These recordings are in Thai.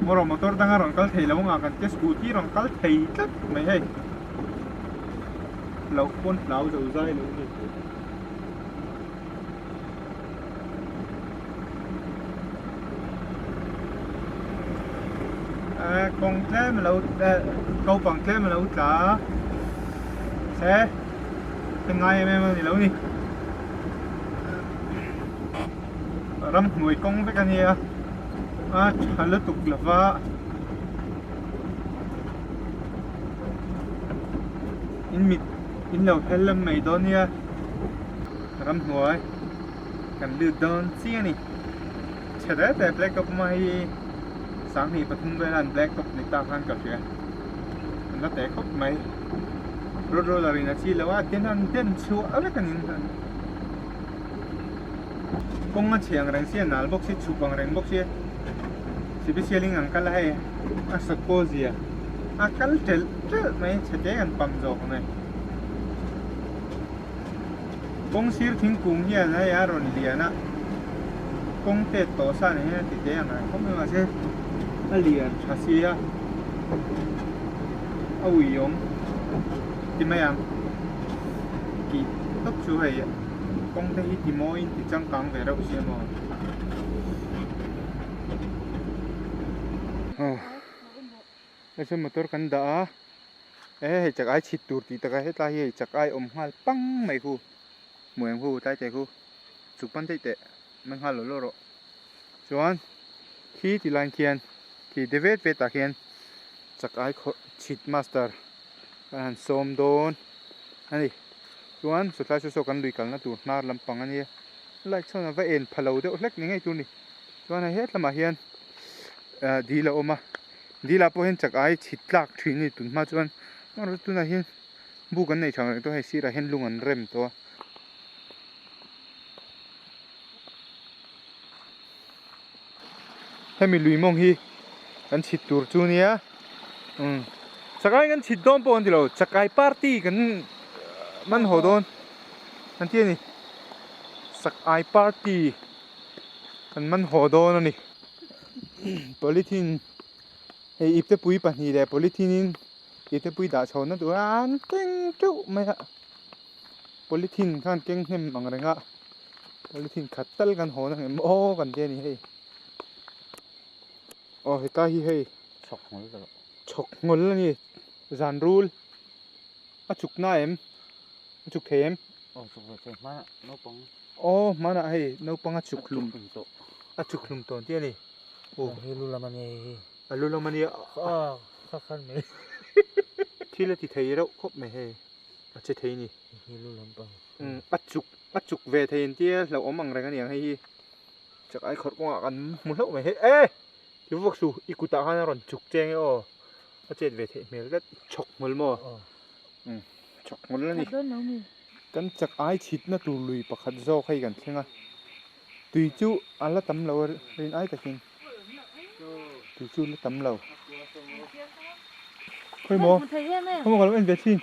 moro motor danga ron kal thei lo nga kan ke scooty ron kal thei tlat mai hei lo pon lau zo zai lo ni con tle mà lâu câu bằng tle mà lâu trả xe từng ngày em thì lâu đi râm mùi công với cái này chả lướt tục là vợ in mịt in lâu hết lâm mày đó nha râm mùi cần lướt đơn xia nè chả đấy tại black up mày sáng thì Pathum về lần black top này ta phan cà phê nó té khóc mấy rồi là rìna chi làว่าtiên chúa ở cái này công an chiang rèn xiên nál bốc xí chụp bằng rèn bốc xí chỉ biết xiên linh ăn cái này suppose à cái tel mấy chế chế ăn băm rồi này công xí thính cùng hian này à rồi liền á công tết tổ sa này thì thế này không biết mà xem liền chassis á ui yếm thì mấy em kỳ tốc chú hay công ty thì mỗi thì chẳng càng về đâu xem mà bây giờ motor kan đã Chakai Chhit tur thì ta cái tai Chakai humhalh pang mấy khu mường khu tai chạy khu chụp pan tete mang hal lolo ro chuan khi thì lan kian thì devet về takin Chakai Chhit master kan som don ani chuan su thlai su kan lui kal na tur nar lampang ani lai chona va en phalo de hlek ni ngai tu ni chuan a het lama hian dila oma dila po hen Chakai Chhit tlak thrin ni tun ma chuan mar tu na hian bu kan nei thang to he sira hen lungan rem to hemi lui mong hi kan chhit tur chu nia Chakai kan chhit don pon dilo Chakai party kan man ho don kan ti ni Chakai party kan man ho don ani polythene hei ipte pui pahni le polythene ipte pui da chhon na tu an teng chu mai ha polythene khan keng hnem ang renga polythene khatal kan ho na hem o kan te ni hei heta hi hei chok ngol ni zan rul a chuk na em a chuk them mana no pang mana hei no pang a chuk hlum ton te ni hilu lamani kha khan me thila ti thei ro khop me he a che thei ni hilu lampang a chuk ve thein tia lo omang reng ani ang hei Chakai khot ko kan mu hlo me he thì vok su ikuta hana ron chuk cheng o a chet ve the mel dat chok mol mo chok mol ni kan Chakai Chhit na tur lui pakhat zo khai kan thlenga tui chu ala tam lo rin ai takin tui chu la tam lo khoi mo không có em về xin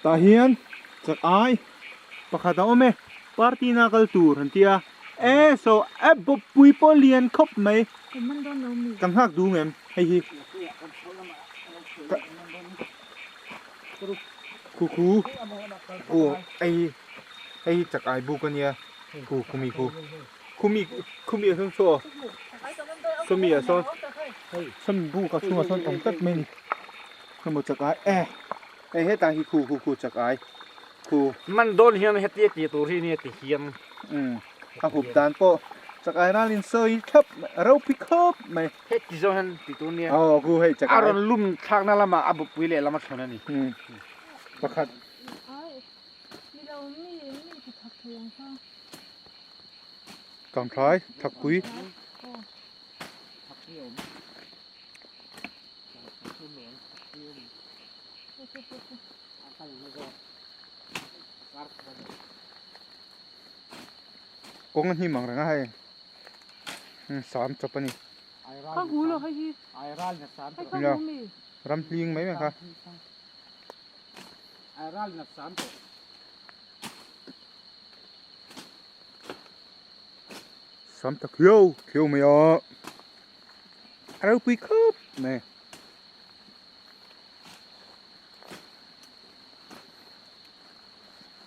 ta hian Chakai pakhat a ome party na kal tur han tia so bo pui po lian khop mai kan hak du mem hei hi khu ai Chakai bu kan ya khumi son so mi son som bu ka sunga son ong tat me ni mo Chakai he ta hi khu Chakai khu man don hian heti ti tur hi ni ti hian a hup dan po Chakai na lin soi khap rau pi khop mai het ti zo han ti tu ni khu hei Chakai aron lum thak na lama abu pui le lama thona ni pakhat kam thai thak pui công an hi mang ranga hai sam chapani ka hmulo hai hi ai ral na sam ka hmumi ram tling mai ma kha ai ral na sam sam tak khiêu mai a เราปุยครบนี่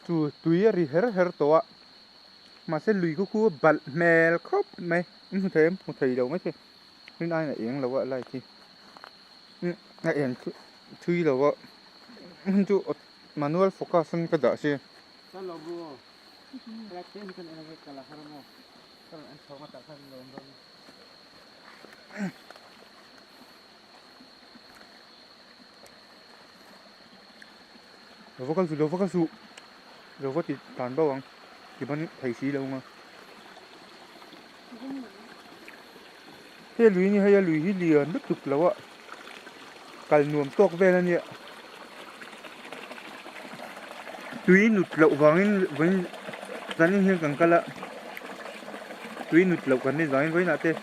จูตุยรีเฮร์ตัวมาเส้นลุยคู่บัลเมลครบไหมมุเทมมุเทยเดียวไม่ใช่ไม่ได้นะเองเราว่าอะไรที่นะเองทุยเราว่าจูmanual focusan ka da si Kalau bro, reaction kan energi kalah harmo. Kalau an sama tak kan lomba. lo vokal su lo vot tan ba wang ki ban thai si lo nga he lui ni he lui hi lian duk duk lo wa kal nuam tok ve la ni tui nut lậu vangin với zanin hiên càng cala tui nut lậu kan ni zain với nate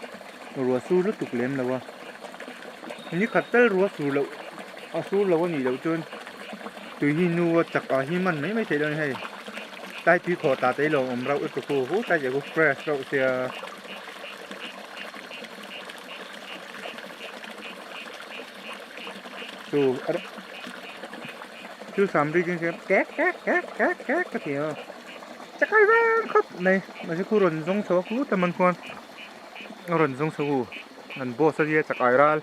ruwa su lu tuk lem lawa ni khatal ruwa su lậu a su lawa ni lậu chon tui hi nu chak a hi man mai thei lo ni hai tai tui kho ta theilo om rau ut ko hu tai ja ko fresh rau sia tu chú sắm đi trên xe két cái kiểu chắc ai ra khóc này mà sẽ khu rừng giống số khu tầm mình con rừng giống số ngân bộ sao vậy chắc ai ra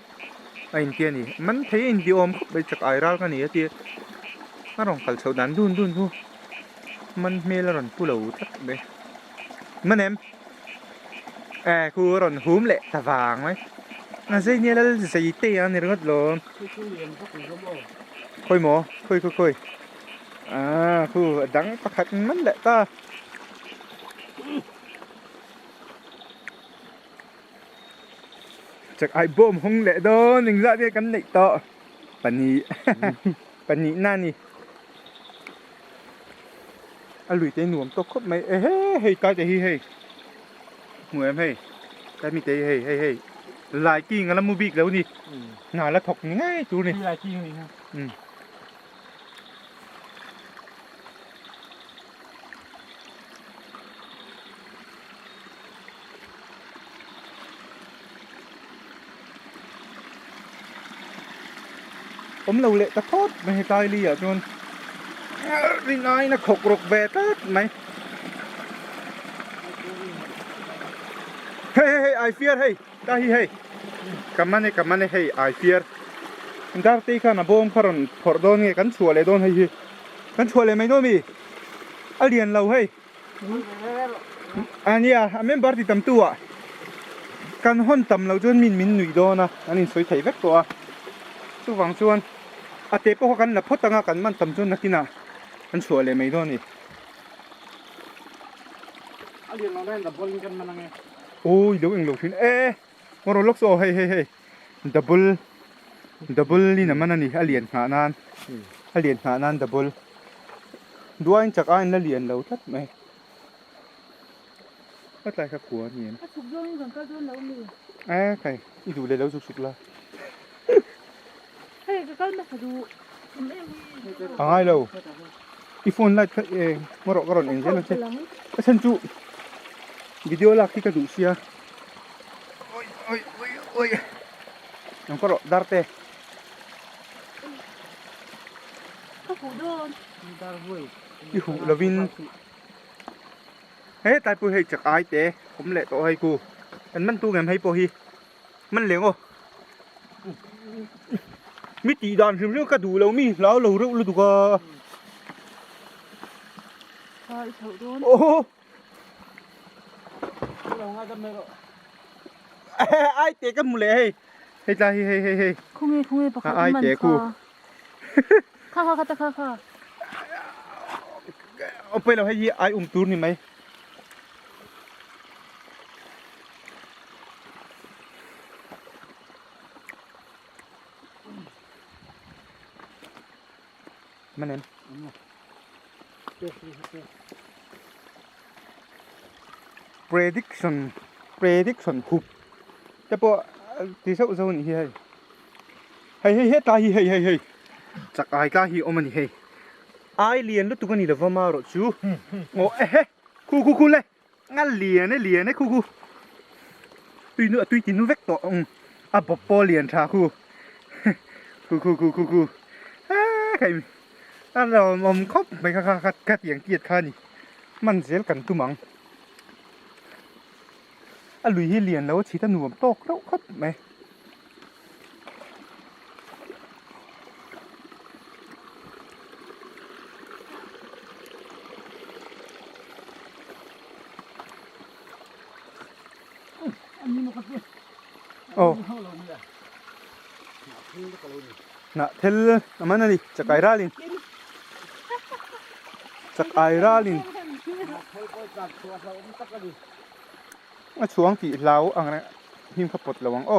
anh kia nè mình thấy anh đi ôm bây chắc ai ra cái này thì nó rong khẩu sầu đàn đun thôi mình mê là rừng phu lẩu thật đấy mình em khu rừng húm lệ thà vàng ấy nó dây như là dây tê anh này rất lớn khôi mỏ khôi khu đắng bắt hạt mất lệ ta chắc ai bom không lệ đó đừng ra đi cắn lệ to pani nani anh lùi tay nuông to khóc mày hey cái gì hey mùi em hey cái mi tay hey lại kia ngala mu big đâu nè ngà là thọc ngay chú nè Lại chi này ha. Lâu lệ ta thốt mày tay đi à chôn đi nói nó khục rục về tết mày hey I fear hey ta hi hey cầm anh hey I fear dar tei kha na bom kharon phor don nge kan chuale don hei hi kan chuale mai no mi alian lo hei ania member ti tam tu a kan hon tam lo jon min nui do na anin soi thei vek to a chu wang chuan ate po kan la photanga kan man tam chun nakina kan chuale mai do ni Alian lo ren da bowling kan manang. ôi lo eng lo thin moro lok so hey double ni na manani alian ha nan double duain chak ain la lian lo that mai bắt lại các của niệm chụp luôn còn có luôn đâu mì cái đi đủ để lâu sụp la hay cái con nó phải đủ ai lâu iPhone lại cái moro karon en jela che asan chu video la ki ka du sia ôi yang koro darte có phụ đôn Dar vui. đi hụ là vin hết tại bùi hay chặt ai té cũng lệ tổ hay cô anh mình tu ngầm hay bùi mình liền ô mi tí đàn xem xem cả đủ lâu mi lão lâu rượu luôn tụi co rồi phụ đôn ô Kalau ngah kan mero. ai té cái mù lệ hay hay ta hay không nghe bạc ai té cô kha ông bây giờ hay gì ai tour ni mày mình em prediction hụpแต่พอที่เขาจะนี่hey hết ta hey chắc ai ta hi ôm mình hey ai liền lúc tụi con đi đâu mà rồi chú ngộ khu lên ngăn liền đấy khu tùy nữa tùy chỉ nó vét to อ่ะปอปอเลียนชาคู่คู่ใครเรามอมคบไปคัดอย่างเกียดข้านี่มันเสียกันตุ้มังลุยให้เรียนแล้วชีตหนุ่มโตกแล้วคบไหมอันนี้มันก็เป็น โอ้ เข้าลงเลยนี่ก็ลง น่ะเทลมันนั่นดิจักไอราลินจักไอราลิน ให้ก็จัดตัวเราไม่ตักกันดิ มาช่วงที่เราอังนะหิมขปดระวังโอ้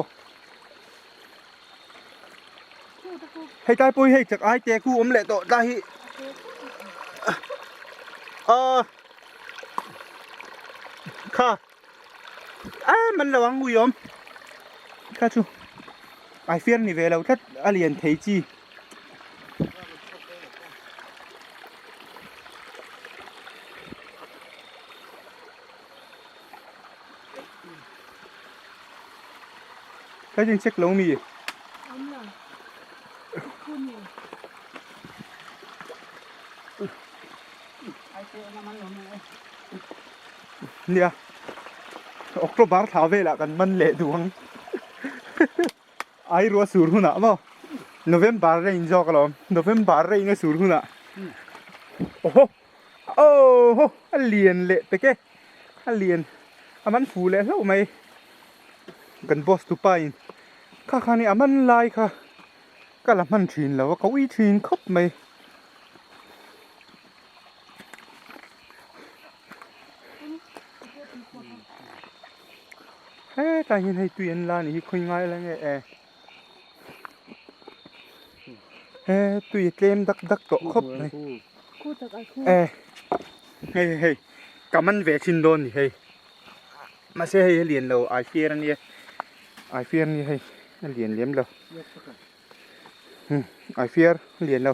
ให้ตายปุ้ยให้จักไอเจคู่อมเละโตได้ค่ะมันระวังกุยอมข้าชูไอเฟียนนี่เวลาถ้าอเลียนเทจีถ้าจริงเช็คแล้วมีเนี่ยออกตัวบาร์ท้าเวลากันมันเละดวงไอรัวสูรุนะมั้งโนเวมบาร์เรนจอกลอมโนเวมบาร์เรนก็สูรุนะโอ้โหเลียนเละแต่แกเลียนมันฟูเละแล้วไหมกันบอสตุไปข้านี่มันลายค่ะก็ละมันชินแล้วว่าเขาอีชินครบไหมเฮ้ยแต่ยังให้ตัวเองลานี่คุยง่ายแล้วไงตัวเกมดักโตครบเลยเฮ้ยกำมันเวชินโดนนี่เฮ้ยมาเสียให้เรียนเราไอเฟียนนี่ให้เรียนเลี้ยมเราไอเฟียเรียนเรา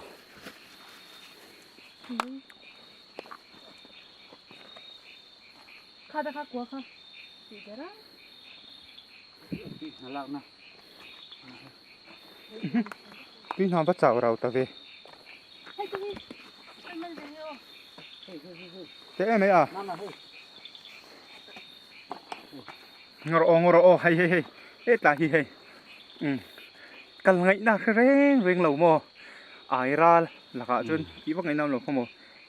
ข้าจะข้ากลัวค่ะสีเดี๋ยวนะ น่ารักนะ พี่น้องพระเจ้าเราตะเว ให้ตัวนี้มันจะเยอะ เจ๊ไหมอ่ะ นั่นน่ะเฮ้ย งรอให้ตาให้กันไงน่าเร่งเหล่าโมไอราละกะจนกี่วักไงน้ำหลงขโม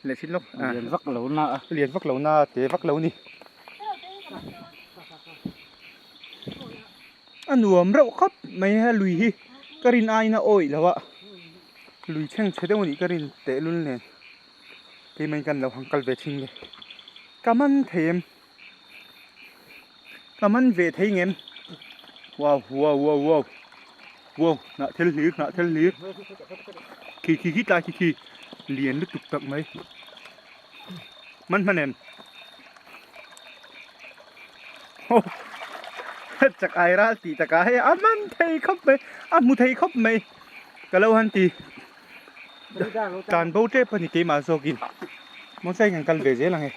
เลยชิ้นลูก เรียนวักเหลาหน้า เรียนวักเหล่าหน้าเจ๊วักเหล่านี่อันหนุ่มเราครับไม่ให้ลุยกรินไอนะโอ้ยแล้ววะลุยเช่งเฉดวันนี้กรินเตะลุ่นเนี่ยที่ไม่กันเราหังกัลเวชิงเลยกำมันเทมกำมันเวทให้เงินว้าวน่ะเทลลีกขี้ตายขี้เลียนลึกตุกตักไหมมันเอ็มโอ้จากไอราตีตะกายมันเทยครบไหมมูเทยครบไหมก็แล้วฮันตีการโบเจ็บพนิเกมาโซกินมันใช่กันเวเจลังไง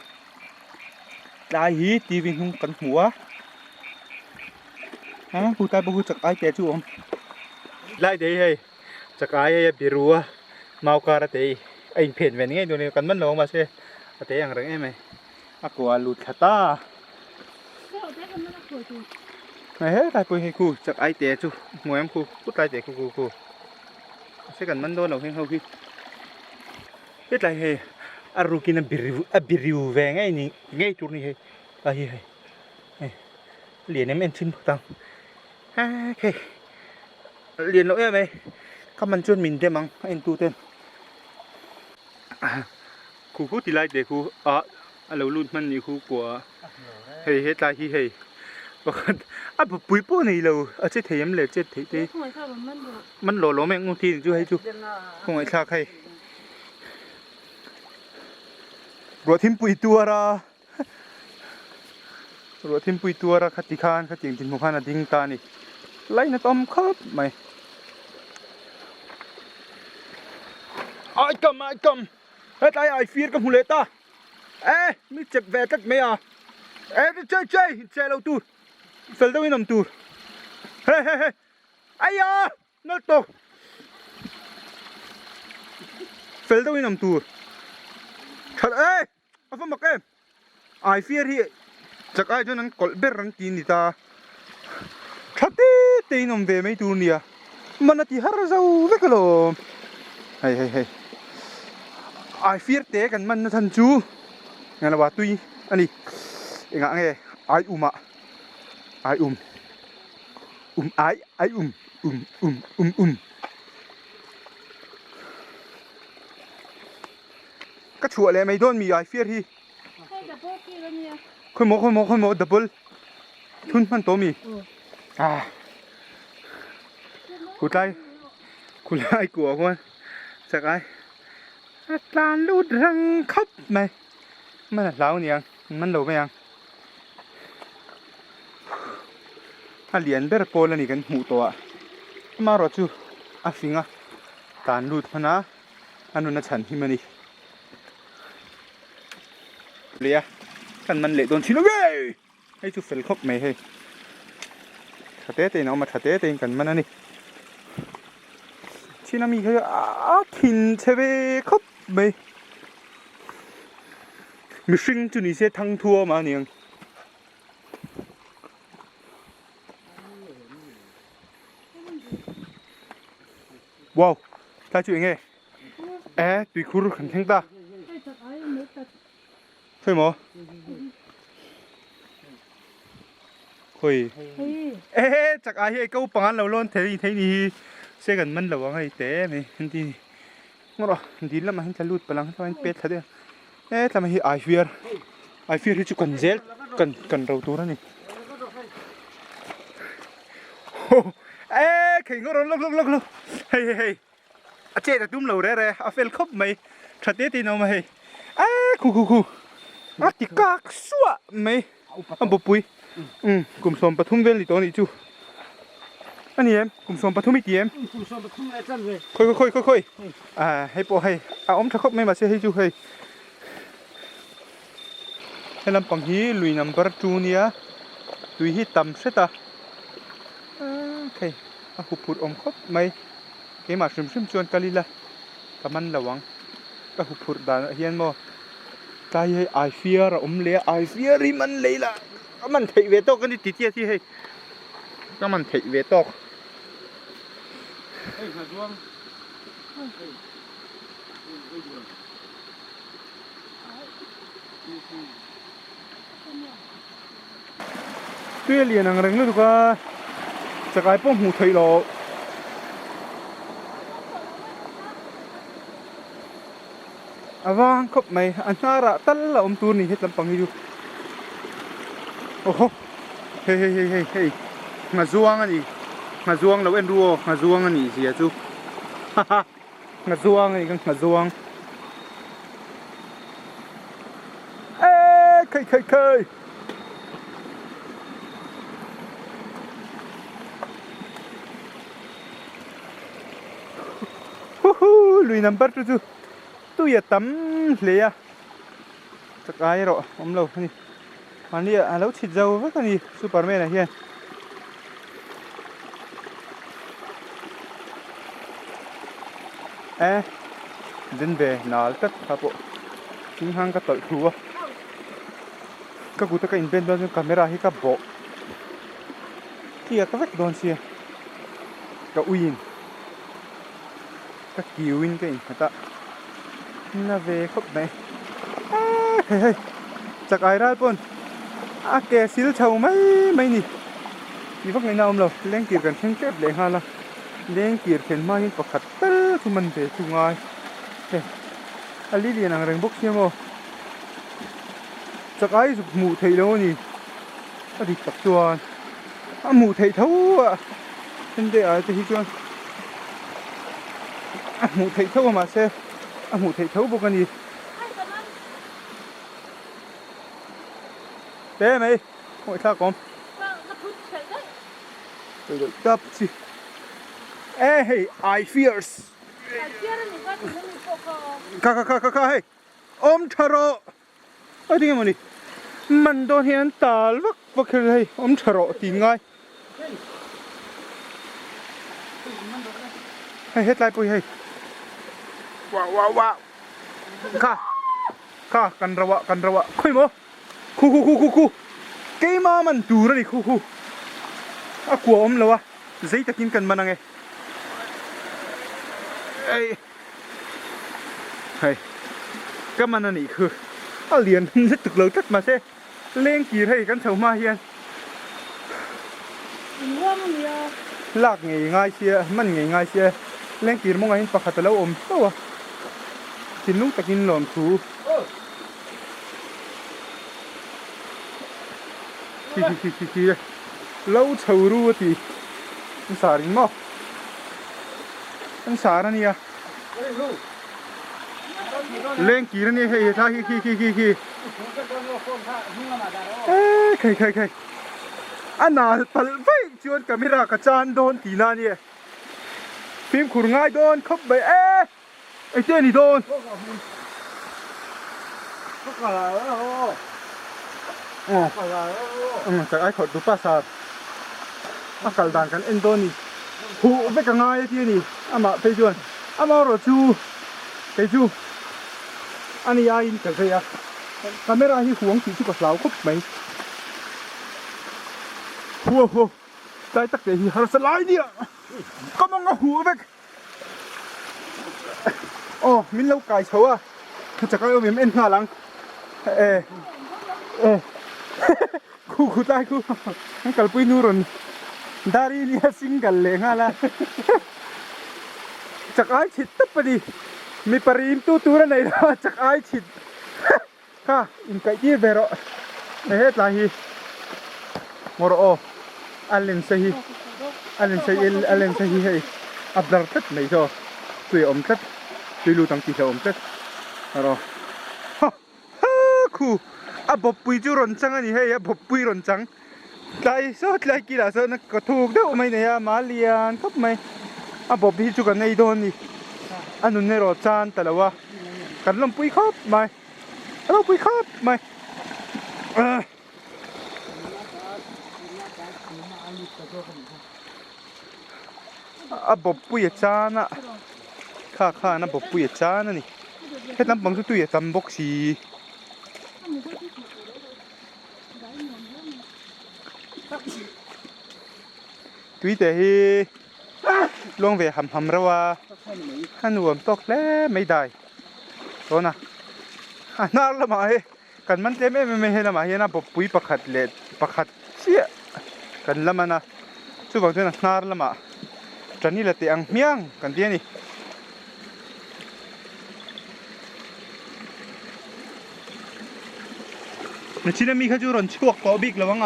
ตายฮีตีวิ่งหุ่งกันหัวผู้ตายผู้จากไอเจ้าจูอมไล่เดี๋ยวให้จากไอ้บิรัวเมาการะเตะไอ้เพ่นแบบนี้ดูนี่กันมันลงมาเช่เตะอย่างไรไหมกูหลุดขาตาเฮ้ยตายปุยให้กูจากไอ้เตะจูมวยกูตายเตะกูใช่กันมันโดนเราเห็นเขาคิดเฮ้ยตายเฮ้ยอารุกินบิริวแหวงไอ้นี่ไงจุดนี้เฮ้ยตายเฮ้ยเหรียญนี่มันชิ้นตังโอเคเรียนเราไหมข้ามันจนมินเต็มังไอ้ตู้เต็มครูที่ไล่เด็กครูเราลุ้นมันนี่ครูกลัวเฮ้ยตายเฮ้ยบอกกันปุยปูนี่เราเจ๊เทียมเลยเจ๊เทียมันหล่อแม่งทีจู่ให้จู่คงไอ้ชาใครรัวทิมปุยตัวระขัดติคานขัดจิงจินมุขานดิ้งตานี่ไล่นะต้อมครับไหมไอ้กำเฮ้ยตายไอ้ฟีร์กับหูเลต้ามีเจ็บแวดตัดไหมอ่ะเจ๊เราตูเฟลต์วินน้ำตูเฮ้ย ai à nó to phèn đâu đi nằm tù thật ê à phong mặc em ai phía thì chắc ai cho nên cột bê rắn tin đi ta thật tê nằm về mấy tù nè mà nó thì hở rau với cái lò hay hay hay ai phía téกันมันนะท่านจูงั้นละว่าตุยอันนี้เอ็งอ่ะไงไออุ่มอ่ะไออุ่มไออุ่มก็ชัวร์เลยไม่โดนมีไอเฟียที่ ให้ดับเบิลกี่แล้วเนี่ย ค่อยโมดับเบิลทุนมันโตมีกูไล่กลัวคนสักไอ้ตาลูดรังคับไหมมันเหลาเนี่ยมันเหลาไหมยังถ้าเหรียญเบอร์โกลนี่กันหูตัวมารอจูอาฟิงอ่ะตาลูดพนะอันนู้นน่ะฉันที่มันนี่เลียกันมันเละโดนชิโนเว้ยให้จูเฟลคบไหมเฮ้ยถ้าเตะเตะเอามาถ้าเตะเตะกันมันนี่ชินามีเขาถิ่นเชเวคบไหมมีสิ่งจุนี้เสียทั้งทั่วมาเนี่ยว้าวถ้าจุยังไงตุยคูรุขันแข็งตาใช่ไหมคุยจากไอ้เก้าปังเราล้นเทนี่เสียกันมันระวังไอ้เต๋ไหมทีงั้นหรอดีแล้วมันจะลุดพลังทำไมเป็ดท่าเดียวทำไมไอเฟียร์ที่จุกันเซลกันเราตัวนั่นนี่เข่งก็ร้อนลุกเฮ้ยเจ๊แต่ตุ้มเราเร่เฟลคบไหมชัดเจนตีน้องไหมคูติกากสัวไหมบุปุยกลุ่มสมปทุมเวลิตัวนี้จูอันนี้กลุ่มสมปทุมอีกทีกลุ่มสมปทุมอะไรจังเลยค่อยให้ปอให้อมทะคบไม่มาเสียให้จูให้ลำปังฮีลุยนำประตูเนี่ยลุยฮีต่ำเสตาโอเคหุบผุดอมคบไหมเกี่ยมาซึมชวนกะลีละแต่มันระวังก็หุบผุดด่านเฮียนโมตายให้ไอเฟียร์อมเลี้ยไอเฟียร์ที่มันเลยละก็มันเทเวตอกกันที่ติดเตี้ยที่ให้ก็มันเทเวตอกตัวเลี้ยงอะไรนี่ดูก็จะกลายเป็นหูไทยหรอวางครบไหมอันน่ารักตั้งละตัวนี้เห็ดลำปังให้ดูโอ้โหเฮ้ยมาจวงอันนี้มาจวงเราเอ็นรัวมาจวงอันนี้เสียจูมาจวงอันนี้กันมาจวงเคยลุยน้ำปัดจูตู้อย่าตั้มเลยอะจะกลายหรอผมเรานี่มันนี่เราชิดเจ้าไว้กันนี่ซูเปอร์แมนนะเฮียดินเบย์นาลตัดครับผมทิ้งห่างก็ต่อยครัวก็กูตะกันเป็นโดนคาเมราให้กับโบที่อยากก็เวกโดนเสียก็อุยนก็กิวินก็อินแต่น่าเวครบไหมเฮ้ยจากไอ้ร้านปนแกซิลเช่าไหมนี่มีพวกไหนน้ำเราเลี้ยงกีดกันเช่นเก็บเลยฮะล่ะเลี้ยงกีดเข็นมายิ่งประคัดเต้ทุมันเตะทุงายอันนี้เรียนอะไรบุกเชียโมจากไอ้สุหมูไทยโลนี่อดีตปัจจุบันหมูไทยเท่าเป็นเด็กอะไรที่ชวนหมูไทยเท่ามาเซ่หมูไทยเท่าบุกันนี่เต้ไหมโอ้ยท่ากอมเดี๋ยวจับสิเฮ้ยไอฟีร์สข้าเฮ้ยอมทารอไอ้ที่มันนี่มันโดนเห็นตาลวักคือเฮ้ยอมทารอตีง่าย ให้เฮ็ดไรปุ้ยให้ว้าวว้าวว้าวข้ากันระวะคุยโมคู่เกมามันดูแล้วนี่คู่กลัวแล้ววะใจตะกินกันมันไงเฮ้ยก็มันนี่คือเหรียญจะตึกเลยทัดมาเซ่เล่งกี่ให้กันเท่ามาเฮียนลากง่ายเชียมันง่ายเชียเล่งกี่มองไงปะขัดแล้วตัวกินลูกตะกินหล่อมถูขี้เล่าเฉารู้ทีมันสารินมั้งมันสาระเนี่ยเล่งกี่นี่ให้ท่าขี้ใครอันน่ะปัลไฟชวนกับมิรากระจานโดนตีน่าเนี่ยฟิล์มขุดง่ายโดนคบไปไอ้เจ้นี่โดนจากไอ้ขอดูป้าสาดอากาศด่านกันเอ็นโดนี่หูไปกันง่ายที่นี่อามาไปชวนอามาเราจูไปจูอันนี้ยาอินกับใครอะคาเมราที่ห่วงสีชุกกับเราครบไหมหัวได้ตักเดียวหาสไลด์เนี่ยก็มองเอาหัวไปโอ้มินเล่าไก่เฉาอะจะก็เอาเอ็นหน้าหลังคู่ตายคู่นั่นกัลปุยนูรนดารีเนี่ยซิงกันเลยฮะล่ะจากไอฉิดตับปดิมีปริมตัวนั่นไหนล่ะจากไอฉิดค่ะอินไก่ที่เบรอในเหตุไรมรออัลเลนเซฮีให้อับดาร์ตัดไม่ชอบตัวตัดตัวลูตังที่เขาตัดรอคู่บบปุยจูรนจังอันนี้ให้บบปุยรนจังไก่สดไก่กีฬาสดนักก็ถูกเด้อไม่เนี่ยมาเลียนครับไหมบบพี่จูกันในโดนนี่อันนู้นในรถจานแต่ละว่ากันลมปุยครับไหมลมปุยครับไหมบบปุยจานะข้านะบบปุยจานะนี่ให้น้ำบังตุ้ยจำบกสีตุ้ยแต่ฮีลงไปหำแล้วว่าฮันวมตกแล้วไม่ได้โอ้นะน่าละมาเฮกันมันเต็มไม่เห็นละมาเฮนะบบปุยประคัดเล็ดประคัดเชี่ยกันละมานะช่วยบอกด้วยนะน่าละมาจันนี่ละเตียงเมียงกันเตี้ยนี่นี่ชินะมีขจูรนชวกกอบิกระวัง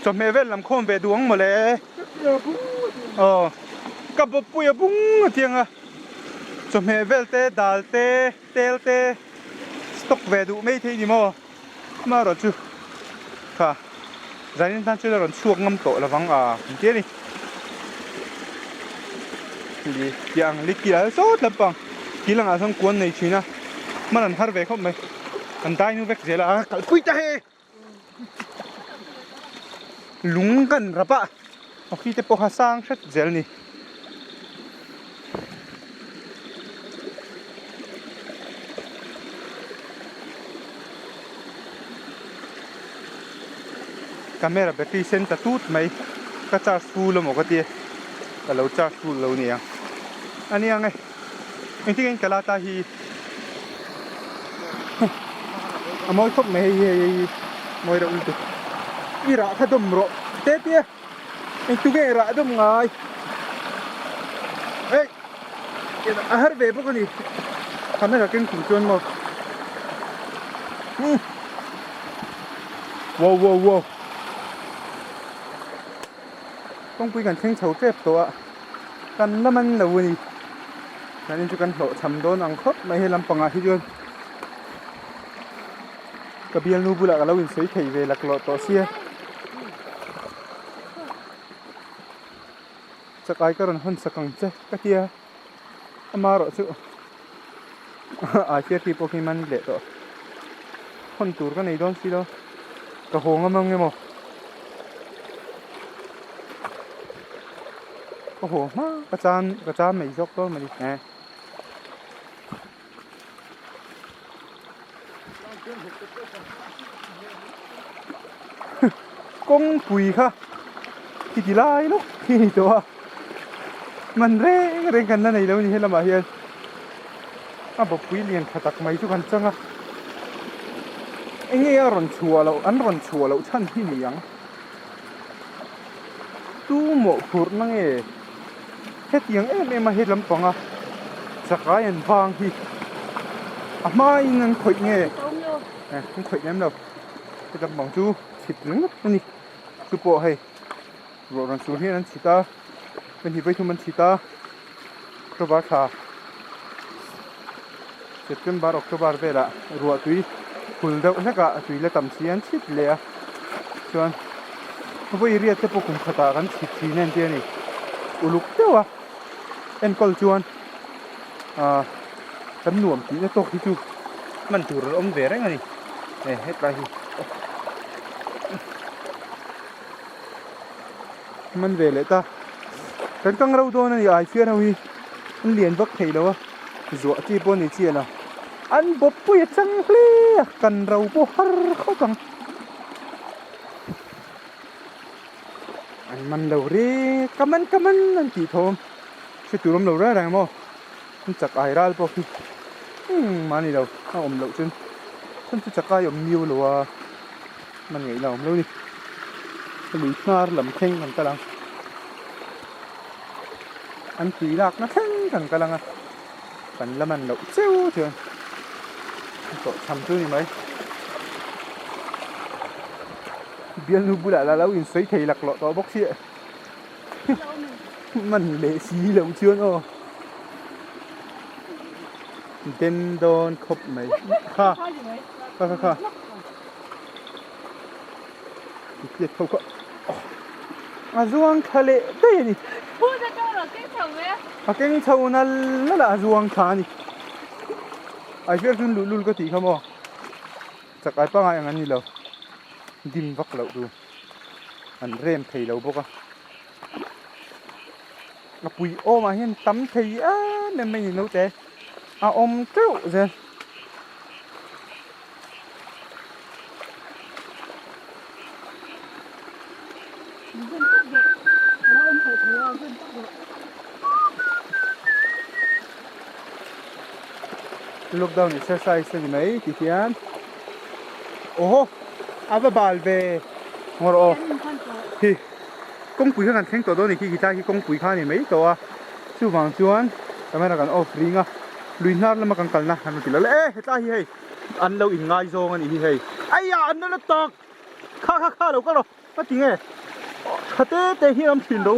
จอมเมเวลลำโค้งไปดวงหมดเลยกับปุยบุ้งเทียงจอมเมเวลเตะดัลเตะเตลเตะสต็อกเวดูไม่ที่นี่มั้งมาหรอจูค่ะใจนี่ท่านช่วยเราช่วงงำโตระวังเตี้ยนี่ดีอย่างลิกิแล้วโซ่ลำปังกีฬาทั้งกวนในชีนะมันอันฮาร์เวเข้าไหมอันได้นู่นเวกเจล่ากัลปุยจะเฮลุงกันรับปะโอเคแต่พอหาสร้างชัดเจนนี่คาเมราแบตเตอรี่เซนต์ตูดไหมก็ชาร์จฟูลแล้วหมดก็เตี้ยแต่เราชาร์จฟูลแล้วเนี่ยอันนี้ยังไงเองที่เองกลาตาฮีมอยคบไม่มอยเราอุลตุอีระขดมรอเตี้ยเองตุกเอระดมไงเฮ้ยอาหารเว็บพวกนี้ทำให้เราเก่งขุนจวนหมดว้าวต้องคุยกันเชิงเฉาเจ็บตัวกันแล้วมันเหลวนี่นั่นนี่จุกันโหทำโดนอังคบไม่ให้ลำปังที่จวนกระเบียนนูบุละกันแล้ววินสวยไข่เวลักหล่อต่อเสียสักไอ้ก็รันหันสักกังเจ๊กะเทียมาหรอสุอาเชียที่พวกมันเละต่อคนตูร์กันในโดนสิโดกระหงมั่งไงมั้ง โอ้โหมากระจานไม่ยกต้นมาดิแหมกงปุ๋ยค่ะที่ที่ไล่ลูกที่ตัวมันเร่งกันนั่นไหนแล้วนี่ให้ละมาเฮียนบอกปุ๋ยเลี้ยงขตักไม่ทุกคนจังอ่ะไอ้เงี้ยร้อนชัวเราร้อนชัวเราชั้นที่นี่ยังตู้หมกขุดนั่งเฮ็ดยังมาเฮ็ดลำปองอ่ะสักการยันฟังที่มาอีนั่งข่อยมันข่อยน้ำเราจะลำปองจูฉิดนึงนี่คือโปะให้รถรันสูที่นั้นฉิตาเป็นที่ไปทุมันฉิตาครบชาเสร็จกันบาร์ออกบาร์เวล่ะรัวตุยคุลเดาแล้วก็ตุยเละต่ำเสียนฉิดเลยอ่ะส่วนพวกเรียกจะพวกคุมขตากันฉิดทีนั่นเดียวนี่อุลุกเจ้าอ่ะenkawl chuan kan nuam ti na tok hi chu mantur om ve reng ani het lai hi man ve le ta kan kang rau do na ni ai fian hi an lian vak theilo a zo chi pon ni chi na an bop pu ya chang hle kan rau po har kho tang an man lo re kaman an ti thom cái tụi nó lâu ra rằng mò chặt ai ra bao khi mà này đâu nó ôm lậu chân chặt ai ôm nhiều rồi mình nghĩ là ôm lâu đi cái bị ngã làm khen thằng ta lăng anh tí lạc nó khen thằng ta lăng à phần là mình lậu xíu thường cậu chăm chú đi mấy biên lu bula là lâu in xoáy thầy lạc lọ to bốc xịaมันเละสีเหลวเชื่อนอ๋อเด่นโดนครบไหมค่ะเจ็ดเขาก็อาจวงทะเลได้นี่พูดจะเจ้าหรอเก่งเฉาไหมเก่งเฉานั่นแล้วล่ะอาจวงขานี่ไอ้เพื่อนขึ้นลุลก็ตีเขาบอกจากไอ้ป้าไงอย่างนั้นนี่เราดิมวักเราดูอันเริ่มไทยเราบอกว่าปุ๋ยโอมาเห็นตั้มทีนั่นไม่รู้แต่อมเจ้าเจ้าลูกดาวนี่เสียใจสิไหมที่ที่อันโอ้โหอาบาลเบงอร์โอที่côngปุ๋ยข้างกันแข่งตัวนี่ขี้จ้าขี้côngปุ๋ยข้านี่ไม่ตัวชื่อวางชวนทำไมเรากันออฟริงอ่ะลุยน้ำแล้วมากันกันนะมันติดแล้วเอ๊ะเฮ้ยจ้าเฮ้ยอันเราอิงไงโซ่กันอีเฮ้ยไอ้ยาอันนั้นตอกข้าเราก็รอมาจริงไงเตะที่น้ำถิ่นเรา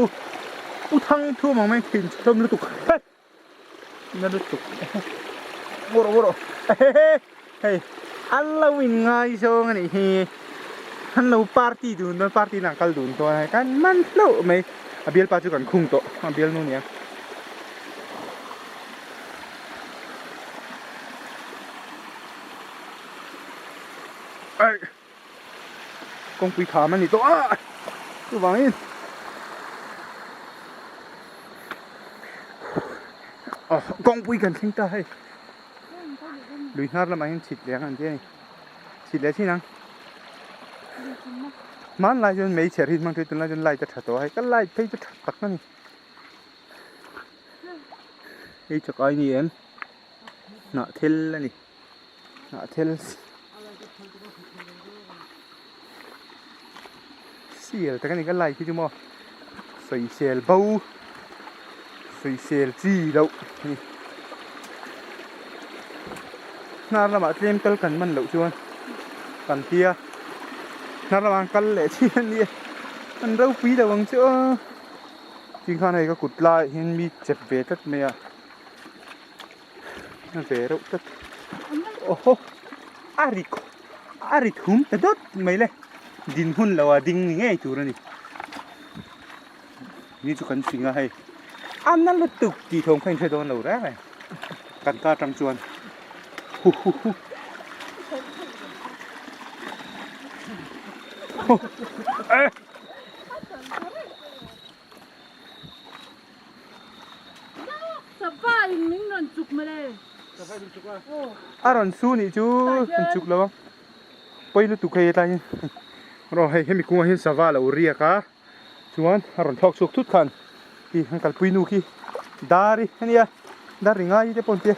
อุทังทั่วมองไม่ถิ่นชมฤดูเฮ้ยนั่นฤดูโวโรเฮ้ยอันเราอิงไงโซ่กันอีเฮ้ยฮันเราปาร์ตี้ดูนปาร์ตี้นังคัลดูนตัวให้กันมันโลไม่อาเบียลปัจจุบันคุ้งโตอาเบียลนู่นเนี่ยไอ้กงปุยขามันนี่ตัวตัววางอินกงปุยกันทิ้งตาให้ลุยนาร์ละมาเห็นฉีดเลี้ยงอันเจ้ฉีดเลี้ยงที่นั่งมันไล่จนไม่เฉยมันคือจนไล่จนไล่จะถัดตัวให้ก็ไล่ไปจะถัดตักนั่นไอ้จักรไอ้นี่เอ็มหน้าเทลแล้วนี่หน้าเทลเสียแต่กันนี่ก็ไล่ที่จุ่มใส่เซลเบาใส่เซลจีแล้วนี่น่าละมาเตรียมกันกันมันเหลวชวนกันเทียน่าระวังกันแหละที่นี่มันเราปีแต่วังเจ้าจริงข้างในก็กุดลายเห็นมีเจ็บเวทัดไหมอ่ะเวเราทัดโอ้โหอาริทุ่มแต่ดดไม่เลยดินหุ่นเราดิ่งนี่ไงตัวนี้นี่จุกันสิงห์ให้อันนั้นเราตุกจีทงเพ่งเธอโดนเราได้ไหมกันกล้าจำจวน chụp mà đây. Cà phê chụp qua. Aron su ni chú chụp lâu bây lúc tụi kia tay rồi hay mình cũng hay sava là uria cả chuan aron thọc sụt thút khăn thì hàng cặp pinu khi dari anh ya dari ngay cái pon tia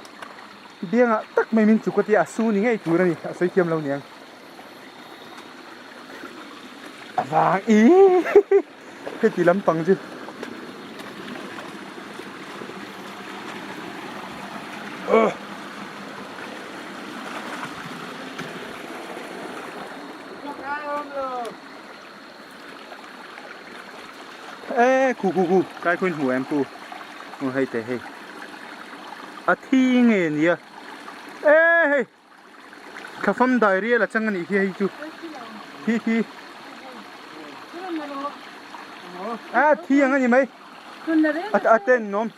dia ngã tắc mấy mình chụp cái tia su ni ngay Tura này xây tiêm lâu niang vàng ý cái gì lắm bằng chứ ê cu cái khuyên hủ em cu ngồi hay tệ hay à thi nghề nhỉ ê cà phê đại ria là chẳng anh ý hay chú thi Cái này nó. à thi anh ấy mấy Con này đấy. à tên nom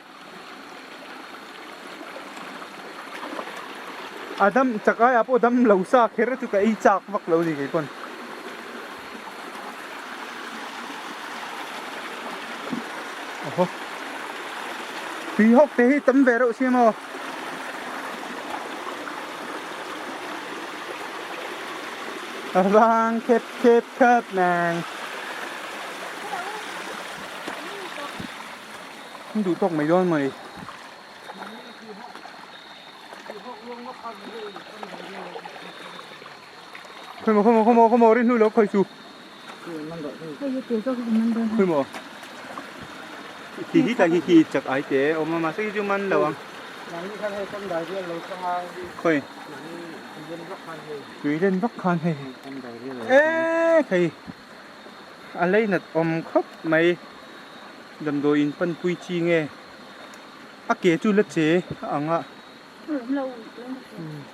Adam Chakai apo Adam lausa khere tu kai chak vak lo ni kai kon oho pi hok te hi tam ve ro sim mo vang khép nang đủ tóc mày don mày không mò đến nuôi lộc khơi su Bây giờ tiểu cho cái mình đây. khơi mò thì hít là hít chặt ai thế ông mà sẽ dùng ăn đâu anh khơi tùy lên vắt khan hay ê thầy anh lấy nè ông khóc mày đầm đồ in phân quy chi nghe à kế chú lết chế anh ạ Lâu.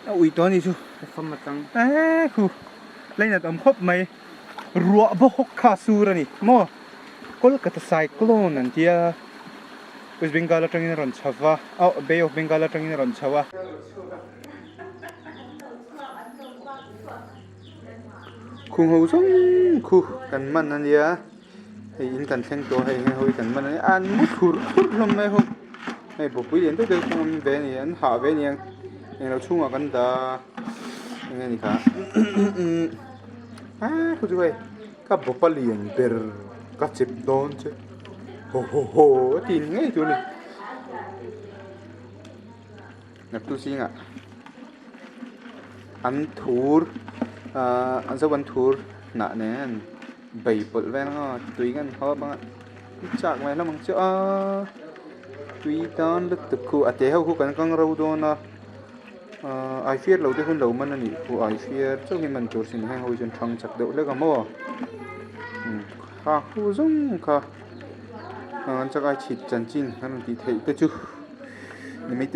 ui to đi chú Không mà tăng. ê khu lấy nè ông khóc mày ruộng vô hốc khá su ra nè mò có cái cyclone anh tia West Bengal trong những rần chava Bay of Bengal trong những rần chava khung hậu sống khu cần mặn anh ya hay in cần xem to hay hồi cần mặn anh ăn mút hur lắm mấy hôm hay bộ quý đến tới đây không về này anh hạ về này anh nào chung ở gần đó nghe gì cả à khu chú các bộ phận liền per các chip đón chứ ho tin ngay chỗ này nạp tu sinh à anh tour anh sẽ ăn tour nè nè bảy bột ven ho tùy ngân ho bằng chạc mày nó bằng chứ tùy đón lực thực khu thế hậu khu cần căng râu đôn ai phiết lâu tới hơn lâu mà nè khu ai phiết trước khi mình tour xin hay hồi chân thằng chặt đậu lấy cả mò khá khu giống khá Chakai Chhit chân chín, anh đi thấy cái chú, mình mới